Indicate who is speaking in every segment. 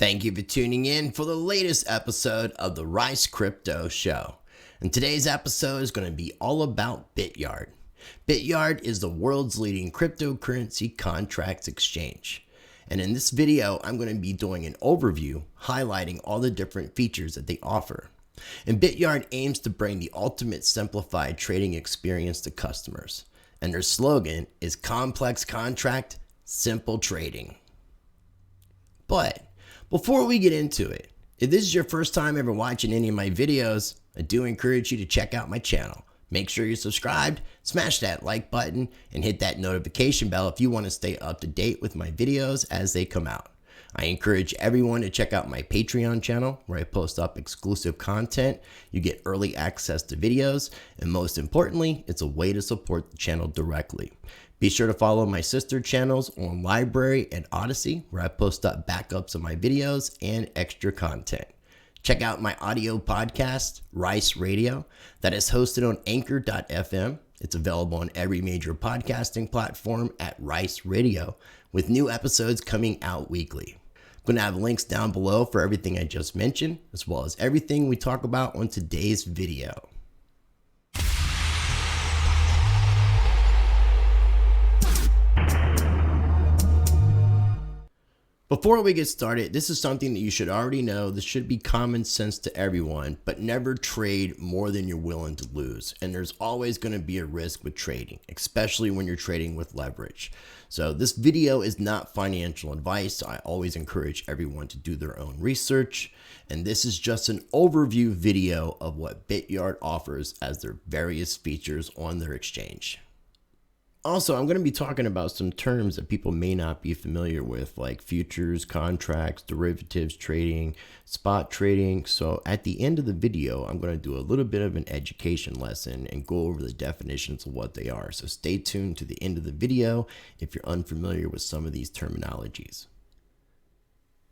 Speaker 1: Thank you for tuning in for the latest episode of the Rice Crypto Show. And today's episode is going to be all about Bityard. Bityard is the world's leading cryptocurrency contracts exchange. And in this video, I'm going to be doing an overview highlighting all the different features that they offer. And Bityard aims to bring the ultimate simplified trading experience to customers. And their slogan is complex contract, simple trading. But before we get into it, if this is your first time ever watching any of my videos, I do encourage you to check out my channel. Make sure you're subscribed, smash that like button, and hit that notification bell if you want to stay up to date with my videos as they come out. I encourage everyone to check out my Patreon channel where I post up exclusive content. You get early access to videos, and most importantly, it's a way to support the channel directly. Be sure to follow my sister channels on Library and Odyssey where I post up backups of my videos and extra content. Check out my audio podcast, Rice Radio, that is hosted on anchor.fm. It's available on every major podcasting platform at Rice Radio, with new episodes coming out weekly. I'm going to have links down below for everything I just mentioned, as well as everything we talk about on today's video. Before we get started, this is something that you should already know. This should be common sense to everyone, but never trade more than you're willing to lose. And there's always going to be a risk with trading, especially when you're trading with leverage. So this video is not financial advice. I always encourage everyone to do their own research. And this is just an overview video of what Bityard offers as their various features on their exchange. Also, I'm going to be talking about some terms that people may not be familiar with, like futures, contracts, derivatives trading, spot trading. So at the end of the video, I'm going to do a little bit of an education lesson and go over the definitions of what they are. So stay tuned to the end of the video if you're unfamiliar with some of these terminologies.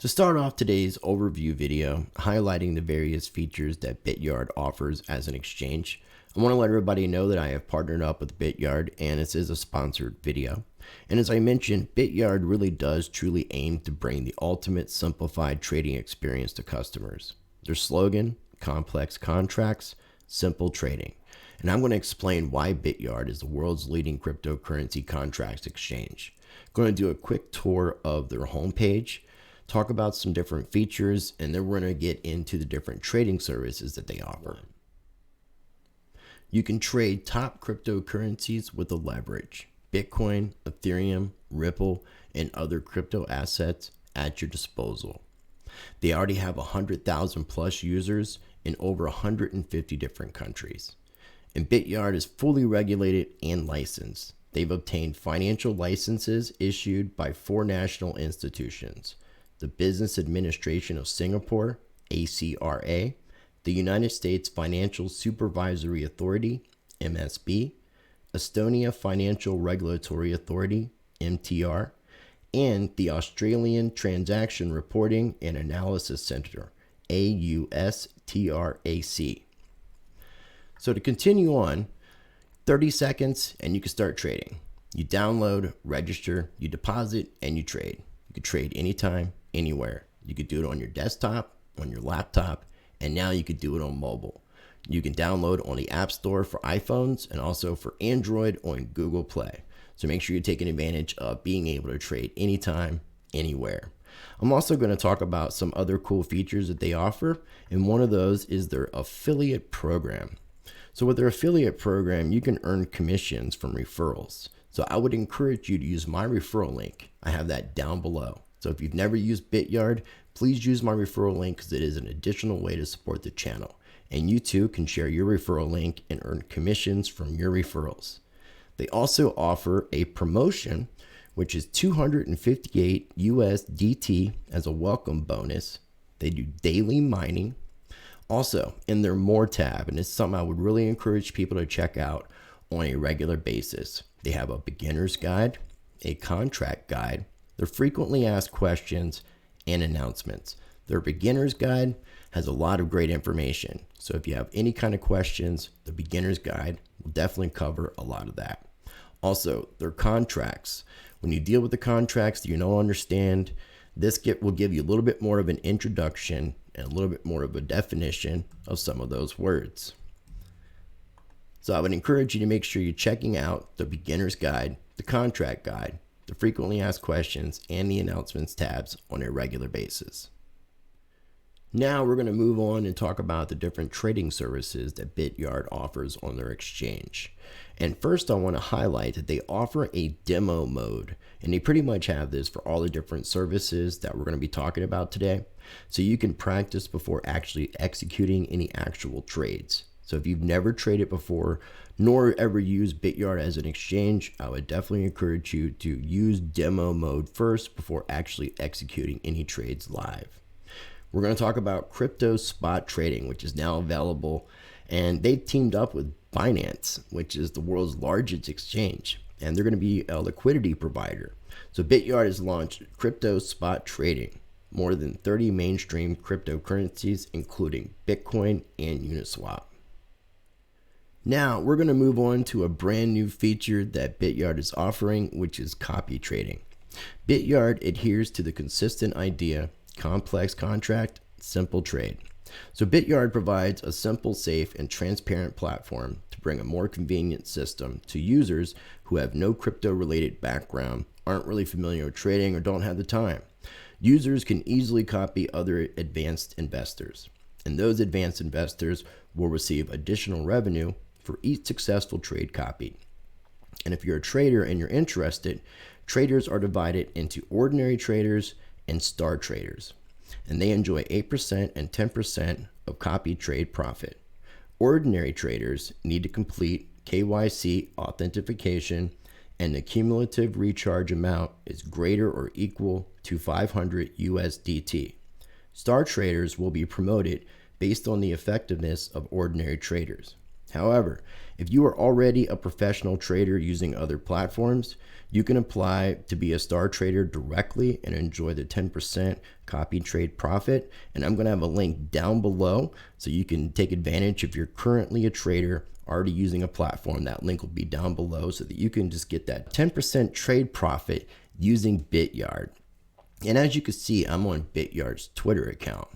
Speaker 1: To start off today's overview video, highlighting the various features that Bityard offers as an exchange, I want to let everybody know that I have partnered up with Bityard, and this is a sponsored video. And as I mentioned, Bityard really does truly aim to bring the ultimate simplified trading experience to customers. Their slogan, complex contracts, simple trading. And I'm going to explain why Bityard is the world's leading cryptocurrency contracts exchange. I'm going to do a quick tour of their homepage, talk about some different features, and then we're going to get into the different trading services that they offer. You can trade top cryptocurrencies with a leverage, Bitcoin, Ethereum, Ripple, and other crypto assets at your disposal. They already have 100,000 plus users in over 150 different countries. And Bityard is fully regulated and licensed. They've obtained financial licenses issued by 4 national institutions: the Business Administration of Singapore, ACRA, the United States Financial Supervisory Authority, MSB, Estonia Financial Regulatory Authority, MTR, and the Australian Transaction Reporting and Analysis Centre, AUSTRAC. So to continue on, 30 seconds and you can start trading. You download, register, you deposit, and you trade. You can trade anytime, anywhere. You could do it on your desktop, on your laptop, and now you could do it on mobile. You can download on the App Store for iPhones and also for Android on Google Play. So make sure you're taking advantage of being able to trade anytime, anywhere. I'm also going to talk about some other cool features that they offer, and one of those is their affiliate program. So with their affiliate program, you can earn commissions from referrals. So I would encourage you to use my referral link. I have that down below. So if you've never used Bityard, please use my referral link because it is an additional way to support the channel. And you too can share your referral link and earn commissions from your referrals. They also offer a promotion, which is 258 USDT as a welcome bonus. They do daily mining. Also, in their More tab, and it's something I would really encourage people to check out on a regular basis. They have a beginner's guide, a contract guide, their frequently asked questions, and announcements. Their beginner's guide has a lot of great information. So if you have any kind of questions, the beginner's guide will definitely cover a lot of that. Also, their contracts. When you deal with the contracts that you don't understand, This will give you a little bit more of an introduction and a little bit more of a definition of some of those words. So I would encourage you to make sure you're checking out the beginner's guide, the contract guide, the frequently asked questions, and the announcements tabs on a regular basis. Now we're going to move on and talk about the different trading services that Bityard offers on their exchange. And first I want to highlight that they offer a demo mode, and they pretty much have this for all the different services that we're going to be talking about today. So you can practice before actually executing any actual trades. So if you've never traded before, nor ever used Bityard as an exchange, I would definitely encourage you to use demo mode first before actually executing any trades live. We're going to talk about crypto spot trading, which is now available, and they've teamed up with Binance, which is the world's largest exchange, and they're going to be a liquidity provider. So Bityard has launched crypto spot trading, more than 30 mainstream cryptocurrencies, including Bitcoin and Uniswap. Now we're going to move on to a brand new feature that Bityard is offering, which is copy trading. Bityard adheres to the consistent idea, complex contract, simple trade. So Bityard provides a simple, safe, and transparent platform to bring a more convenient system to users who have no crypto-related background, aren't really familiar with trading, or don't have the time. Users can easily copy other advanced investors, and those advanced investors will receive additional revenue for each successful trade copied. And if you're a trader and you're interested, traders are divided into ordinary traders and star traders, and they enjoy 8% and 10% of copied trade profit. Ordinary traders need to complete KYC authentication, and the cumulative recharge amount is greater or equal to 500 USDT. Star traders will be promoted based on the effectiveness of ordinary traders. However, if you are already a professional trader using other platforms, you can apply to be a star trader directly and enjoy the 10% copy trade profit. And I'm going to have a link down below so you can take advantage. If you're currently a trader already using a platform, that link will be down below so that you can just get that 10% trade profit using Bityard. And as you can see, I'm on Bityard's Twitter account.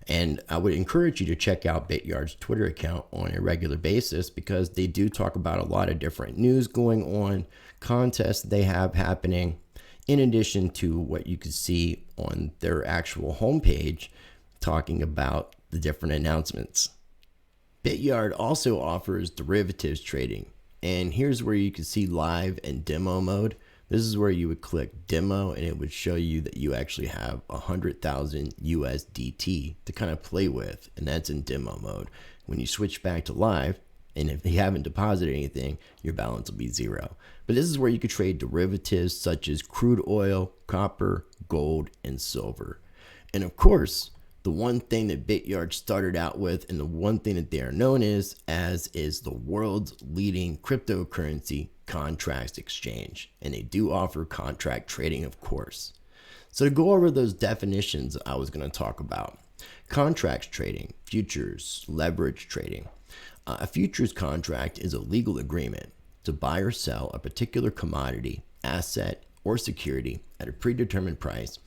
Speaker 1: And I would encourage you to check out Bityard's Twitter account on a regular basis, because they do talk about a lot of different news going on, contests they have happening, in addition to what you can see on their actual homepage talking about the different announcements. Bityard also offers derivatives trading, and here's where you can see live and demo mode. This is where you would click demo, and it would show you that you actually have 100,000 USDT to kind of play with, and that's in demo mode. When you switch back to live, and if you haven't deposited anything, your balance will be zero. But this is where you could trade derivatives such as crude oil, copper, gold, and silver. And of course, the one thing that Bityard started out with, and the one thing that they are known as is the world's leading cryptocurrency contracts exchange. And they do offer contract trading, of course. So to go over those definitions I was going to talk about: contracts trading, futures, leverage trading. A futures contract is a legal agreement to buy or sell a particular commodity, asset, or security at a predetermined price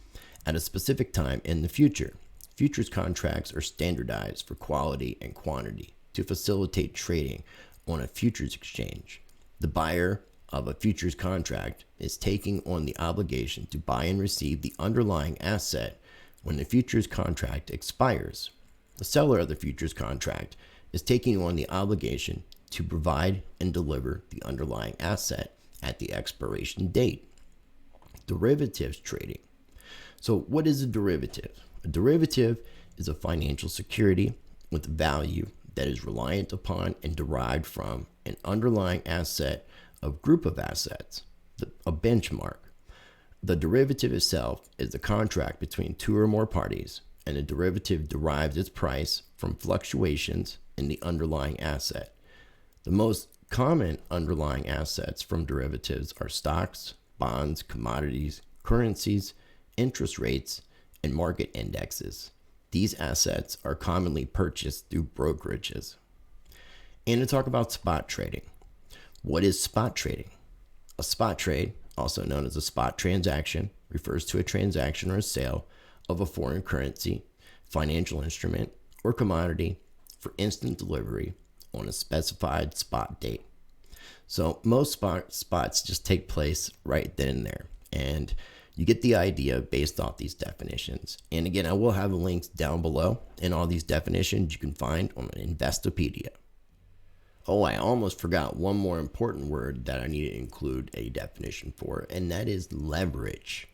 Speaker 1: at a specific time in the future. Futures contracts are standardized for quality and quantity to facilitate trading on a futures exchange. The buyer of a futures contract is taking on the obligation to buy and receive the underlying asset when the futures contract expires. The seller of the futures contract is taking on the obligation to provide and deliver the underlying asset at the expiration date. Derivatives trading. So what is a derivative? A derivative is a financial security with value that is reliant upon and derived from an underlying asset of group of assets, a benchmark. The derivative itself is the contract between two or more parties, and the derivative derives its price from fluctuations in the underlying asset. The most common underlying assets from derivatives are stocks, bonds, commodities, currencies, interest rates, and market indexes. These assets are commonly purchased through brokerages. And to talk about spot trading. What is spot trading? A spot trade, also known as a spot transaction, refers to a transaction or a sale of a foreign currency, financial instrument, or commodity for instant delivery on a specified spot date. So most spots just take place right then and there. And you get the idea based off these definitions. And again, I will have links down below, and all these definitions you can find on Investopedia. Oh, I almost forgot one more important word that I need to include a definition for, and that is leverage.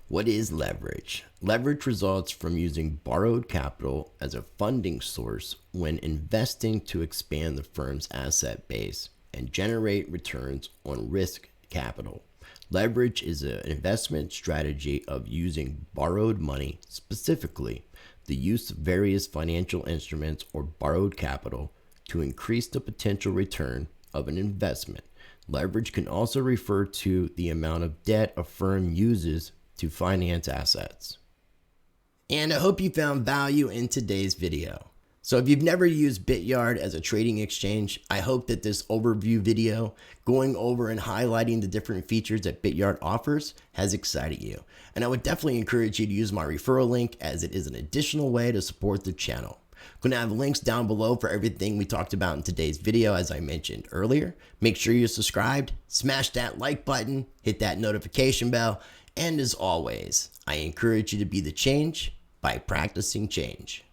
Speaker 1: What is leverage? Leverage results from using borrowed capital as a funding source when investing to expand the firm's asset base and generate returns on risk capital. Leverage is an investment strategy of using borrowed money, specifically the use of various financial instruments or borrowed capital, to increase the potential return of an investment. Leverage can also refer to the amount of debt a firm uses to finance assets. And I hope you found value in today's video. So if you've never used Bityard as a trading exchange, I hope that this overview video going over and highlighting the different features that Bityard offers has excited you. And I would definitely encourage you to use my referral link, as it is an additional way to support the channel. I'm going to have links down below for everything we talked about in today's video, as I mentioned earlier. Make sure you're subscribed, smash that like button, hit that notification bell, and as always, I encourage you to be the change by practicing change.